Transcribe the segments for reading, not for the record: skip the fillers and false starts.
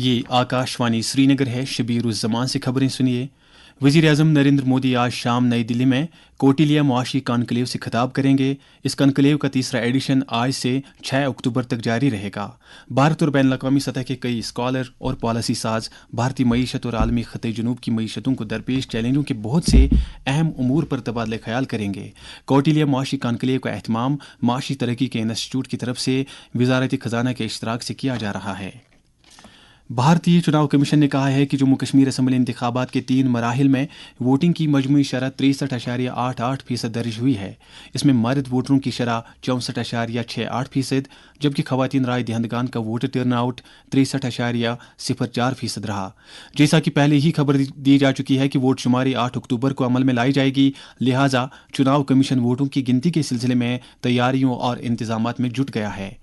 ये आकाशवाणी श्रीनगर है। शबीर उस जमान से खबरें सुनिए। वजीर आजम नरेंद्र मोदी आज शाम नई दिल्ली में कोटिलिया मुआशी कॉन्क्लेव से खिताब करेंगे। इस कॉन्क्लेव का तीसरा एडिशन आज से 6 अक्टूबर तक जारी रहेगा। भारत और बैन अवी सतह के कई स्कॉलर और पॉलिसी साज भारतीय मईशत और आलमी खते जनूब की मईशतों को दरपेश चैलेंजों के बहुत से अहम उमूर पर तबादला ख्याल करेंगे। कोटिलिया मुआशी कॉन्क्लेव का एहतमाम माशी तरक्की के इंस्टीट्यूट की तरफ से वजारत खजाना के इश्तराक से किया जा रहा है। भारतीय चुनाव कमीशन ने कहा है कि जम्मू कश्मीर असम्बली इंतखाबात के 3 मराहिल में वोटिंग की मजमूई शरह 63.88% दर्ज हुई है। इसमें मर्द वोटरों की शरह 64.68%, जबकि खवातीन राय दहिंदगान का वोटर टर्नआउट 63.04% रहा। जैसा कि पहले ही खबर दी जा चुकी है कि वोट शुमारी 8 अक्टूबर को अमल में लाई जाएगी, लिहाजा चुनाव कमीशन वोटों की गिनती के सिलसिले में तैयारियों और इंतजामात में जुट गया है।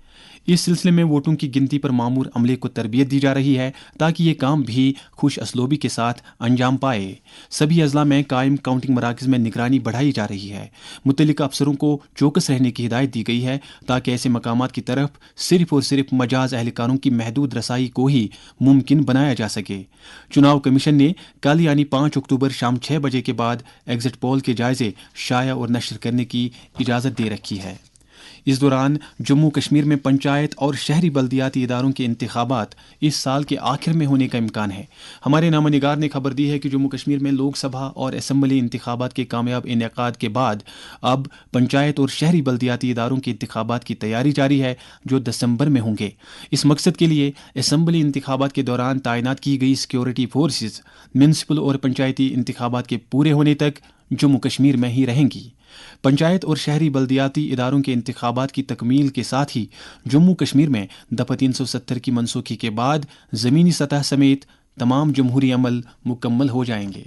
इस सिलसिले में वोटों की गिनती पर मामूर अमले को तरबियत दी जा रही है ताकि ये काम भी खुश असलोबी के साथ अंजाम पाए। सभी अजला में कायम काउंटिंग मराकज में निगरानी बढ़ाई जा रही है। मुतल्लिका अफसरों को चौकस रहने की हिदायत दी गई है ताकि ऐसे मकामात की तरफ सिर्फ और सिर्फ मजाज अहलकारों की महदूद रसाई को ही मुमकिन बनाया जा सके। चुनाव कमीशन ने कल यानी 5 अक्टूबर शाम 6 बजे के बाद एग्जिट पोल के जायजे शाया और नशर करने की इजाज़त दे रखी है। इस दौरान जम्मू कश्मीर में पंचायत और शहरी बल्दियाती इदारों के इंतखाबात इस साल के आखिर में होने का इम्कान है। हमारे नामनिगार ने खबर दी है कि जम्मू कश्मीर में लोकसभा और असम्बली इंतखाबात के कामयाब इनेकाद के बाद अब पंचायत और शहरी बल्दियाती इदारों के इंतखाबात की तैयारी जारी है, जो दिसंबर में होंगे। इस मकसद के लिए असम्बली इंतखाबात के दौरान तैनात की गई सिक्योरिटी फोर्सेज म्यूनिसिपल और पंचायती इंतखाबात के पूरे होने तक जम्मू कश्मीर में ही रहेंगी। पंचायत और शहरी बल्दियाती इदारों के इंतखाबात की तकमील के साथ ही जम्मू कश्मीर में दफा 370 की मनसूखी के बाद ज़मीनी सतह समेत तमाम जमहूरी अमल मुकम्मल हो जाएंगे।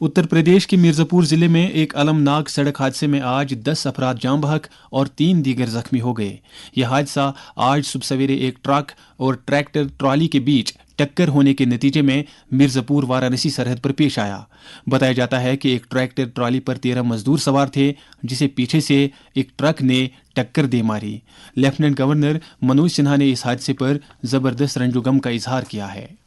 उत्तर प्रदेश के मिर्ज़ापुर ज़िले में एक अलमनाक सड़क हादसे में आज 10 अफराद जाँ बहक और 3 दीगर जख्मी हो गए। यह हादसा आज सुबह सवेरे एक ट्रक और ट्रैक्टर ट्रॉली के बीच टक्कर होने के नतीजे में मिर्ज़ापुर वाराणसी सरहद पर पेश आया। बताया जाता है कि एक ट्रैक्टर ट्रॉली पर 13 मजदूर सवार थे, जिसे पीछे से एक ट्रक ने टक्कर दे मारी। लेफ्टिनेंट गवर्नर मनोज सिन्हा ने इस हादसे पर जबरदस्त रंजोगम का इजहार किया है।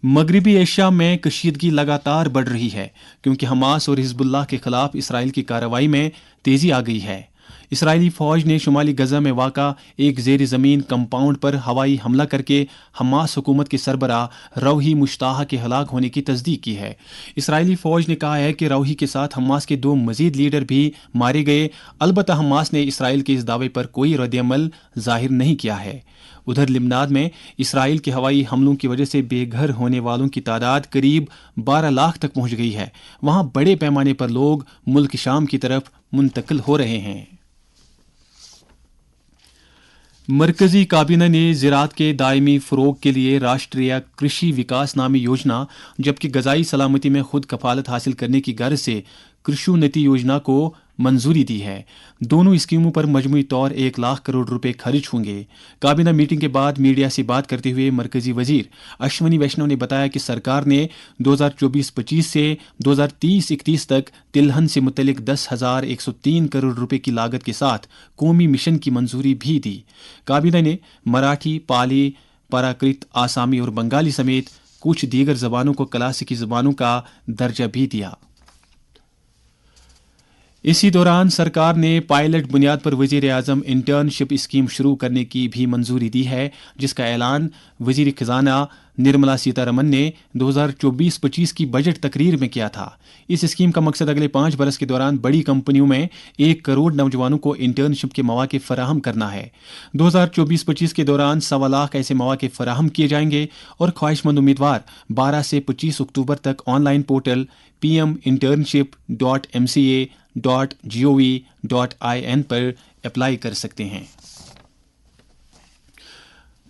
मगरबी एशिया में कशीदगी लगातार बढ़ रही है क्योंकि हमास और हिजबुल्लाह के खिलाफ इसराइल की कार्रवाई में तेजी आ गई है। इसराइली फौज ने शुमाली गजा में वाक़ा एक ज़ेर ज़मीन कंपाउंड पर हवाई हमला करके हमास हुकूमत के सरबराह रौही मुश्ताहा के हलाक होने की तस्दीक की है। इसराइली फौज ने कहा है कि रौही के साथ हमास के 2 मजीद लीडर भी मारे गए। अलबत्ता हमास ने इसराइल के इस दावे पर कोई रद्द-ए-अमल जाहिर नहीं किया है। उधर लिबनान में इसराइल के हवाई हमलों की वजह से बेघर होने वालों की तादाद करीब 12 लाख तक पहुंच गई है। वहां बड़े पैमाने पर लोग मुल्क शाम की तरफ मुंतकिल हो रहे हैं। मरकजी काबीना ने ज़राअत के दायमी फ़रोग के लिए राष्ट्रीय कृषि विकास नामी योजना, जबकि ग़ज़ाई सलामती में खुद कफालत हासिल करने की गर्ज से कृषुन्नति योजना को मंजूरी दी है। दोनों स्कीमों पर मजमूई तौर 1 लाख करोड़ रुपए खर्च होंगे। काबीना मीटिंग के बाद मीडिया से बात करते हुए मरकजी वजीर अश्वनी वैष्णव ने बताया कि सरकार ने 2024-25 से 2030-31 तक तिलहन से मुतल्लिक 10,103 करोड़ रुपए की लागत के साथ कौमी मिशन की मंजूरी भी दी। काबीना ने मराठी, पाली, प्राकृत, आसामी और बंगाली समेत कुछ दीगर जबानों को क्लासिकी जबानों का दर्जा भी दिया। इसी दौरान सरकार ने पायलट बुनियाद पर वजीर आजम इंटर्नशिप स्कीम शुरू करने की भी मंजूरी दी है, जिसका ऐलान वजीर खजाना निर्मला सीतारमन ने 2024-25 की बजट तकरीर में किया था। इस स्कीम का मकसद अगले 5 बरस के दौरान बड़ी कंपनियों में 1 करोड़ नौजवानों को इंटर्नशिप के मौके फराहम करना है। 2024-25 के दौरान 1.25 लाख ऐसे मौके फराहम किए जाएंगे और ख्वाहिशमंद उम्मीदवार 12 से 25 अक्टूबर तक ऑनलाइन पोर्टल pminternship.mca.gov.in पर अप्लाई कर सकते हैं।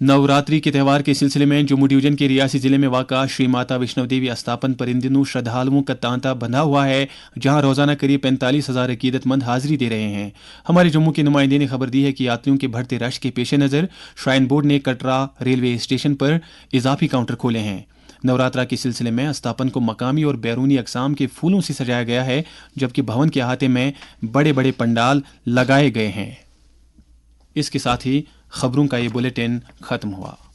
नवरात्रि के त्यौहार के सिलसिले में जम्मू डिवीजन के रियासी जिले में वाक़ा श्री माता वैष्णो देवी अस्थापन पर इन दिनों श्रद्धालुओं का तांता बंधा हुआ है, जहां रोजाना करीब 45,000 अकीदतमंद हाजिरी दे रहे हैं। हमारे जम्मू के नुमाइंदे ने खबर दी है कि यात्रियों के बढ़ते रश के पेश नज़र श्राइन बोर्ड ने कटरा रेलवे स्टेशन पर इजाफी काउंटर खोले हैं। नवरात्रा के सिलसिले में अस्थापन को मकामी और बैरूनी अकसाम के फूलों से सजाया गया है, जबकि भवन के अहाते में बड़े बड़े पंडाल लगाए गए हैं। इसके साथ ही خبروں کا یہ بلیٹن ختم ہوا۔